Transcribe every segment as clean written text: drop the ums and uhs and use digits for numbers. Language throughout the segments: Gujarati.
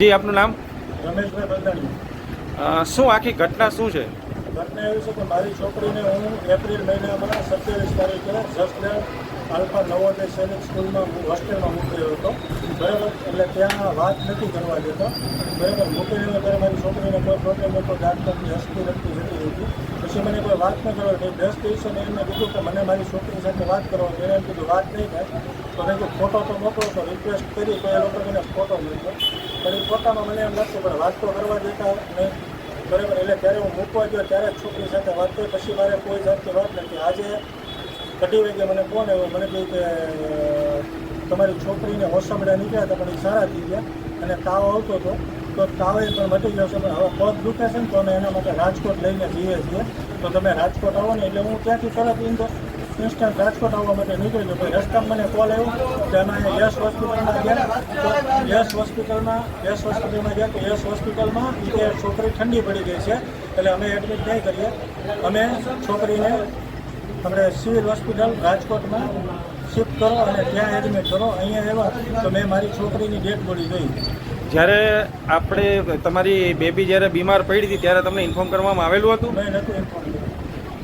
જી આપનું નામ? રમેશભાઈ બંધાણી। શું આખી ઘટના શું છે? ઘટના એવી છે કે મારી છોકરીને હું એપ્રિલ મહિનામાં 27 તારીખે જસદણ આલ્ફા નવોદય સૈનિક સ્કૂલમાં હોસ્ટેલમાં મૂક્યો હતો, બરાબર। એટલે ત્યાં વાત નથી કરવા દેતા, બરાબર। મૂકીને ત્યારે મારી છોકરીને કોઈ પ્રોબ્લેમ હતો, ડાક્ટરની હસતી રખતી જતી હતી। પછી મને કોઈ વાત ન કરવા દે, 10 દિવસે મેં એમને કીધું કે મને મારી છોકરી સાથે વાત કરવા, એને એમ કીધું વાત નહીં થાય તો મેં કીધું ફોટો તો મોકલો, તો રિક્વેસ્ટ કરી તો એ લોકો મને ફોટો મોકલો, પણ એ ફોટામાં મને એમ લાગતું પણ વાત તો કરવા દેતા નહીં, બરાબર। એટલે ત્યારે હું મૂકવા ગયો ત્યારે જ છોકરી સાથે વાત કરી, પછી મારે કોઈ જાતની વાત નથી। આજે અઢી વાગે મને ફોન આવ્યો, મને કહ્યું કે તમારી છોકરીને હોસ્પિટલ નીકળ્યા હતા પણ એ સારા થઈ ગયા અને તાવ આવતો હતો, તો તાવે પણ મટી ગયો છે, પણ હવે પગ દુખે છે ને તો અમે એના માટે રાજકોટ લઈને જઈએ છીએ, તો તમે રાજકોટ આવો ને એટલે હું ત્યાંથી તરત ઇન્સ્ટન્ટ રાજકોટ આવવા માટે નીકળી ગયો। પછી રસ્તામાં મને કોલ આવ્યો કે અમે યશ હોસ્પિટલમાં ગયા, તો યશ હોસ્પિટલમાં ગયા તો યશ હોસ્પિટલમાં કે છોકરી ઠંડી પડી ગઈ છે એટલે અમે એડમિટ નહીં કરીએ, અમે છોકરીને આપણે સિવિલ હોસ્પિટલ રાજકોટમાં શિફ્ટ કરો અને ત્યાં એડમિટ કરો। અહીંયા આવ્યા તો મેં મારી છોકરીની ડેડ બોડી જોઈ। જ્યારે આપણે તમારી બેબી જ્યારે બીમાર પડી હતી ત્યારે તમને ઇન્ફોર્મ કરવામાં આવેલું હતું? મેં નહોતું ઇન્ફોર્મ કર્યું।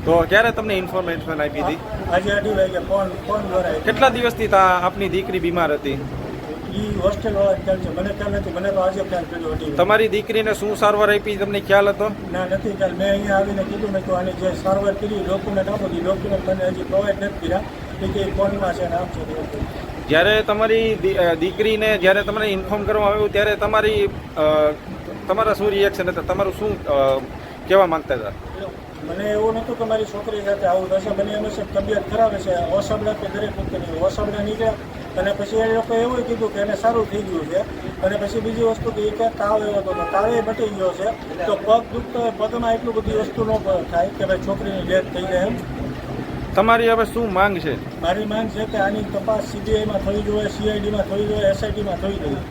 તો ક્યારે તમને ઇન્ફોર્મેશન આપી હતી? આજે અઢી વાગે ફોન દ્વારા। કેટલા દિવસથી આપની દીકરી બીમાર હતી? એ હોસ્ટેલવાળા ખ્યાલ છે, મને ખ્યાલ નથી, મને તો આજે ખ્યાલ કર્યો હતી। તમારી દીકરીને શું સારવાર આપી તમને ખ્યાલ હતો? ના, નથી ખ્યાલ। મેં અહીંયા આવીને કીધું મેં તો આની જે સારવાર કરી ડોક્યુમેન્ટ આપો, એ ડોક્યુમેન્ટ મને હજી પ્રોવાઈડ નથી કર્યા કે ફોનમાં છે ને આમ છે। જ્યારે તમારી દીકરીને જ્યારે તમને ઇન્ફોર્મ કરવામાં આવ્યું ત્યારે તમારા શું રિએક્શન હતા? તમારું શું કહેવા માંગતા હતા? મને એવું નહોતું કે મારી છોકરી સાથે આવું થશે, મને એમ છે તબિયત ખરાબ હશે, ઓસાબડા કે દરેક વખતે ઓસાબડા નીકળ્યા અને પછી એ લોકોએ એવું કીધું કે એને સારું થઈ ગયું છે, અને પછી બીજી વસ્તુ કે એ તાવ એવો હતો તો તાવે મટી ગયો છે, તો પગ દુખતો હોય, પગમાં એટલું બધી વસ્તુ ન થાય કે ભાઈ છોકરીની ડેથ થઈ જાય એમ। તમારી હવે શું માંગ છે? મારી માંગ છે કે આની તપાસ CBIમાં થવી જોઈએ, CIDમાં થવી જોઈએ, SITમાં થવી જોઈએ।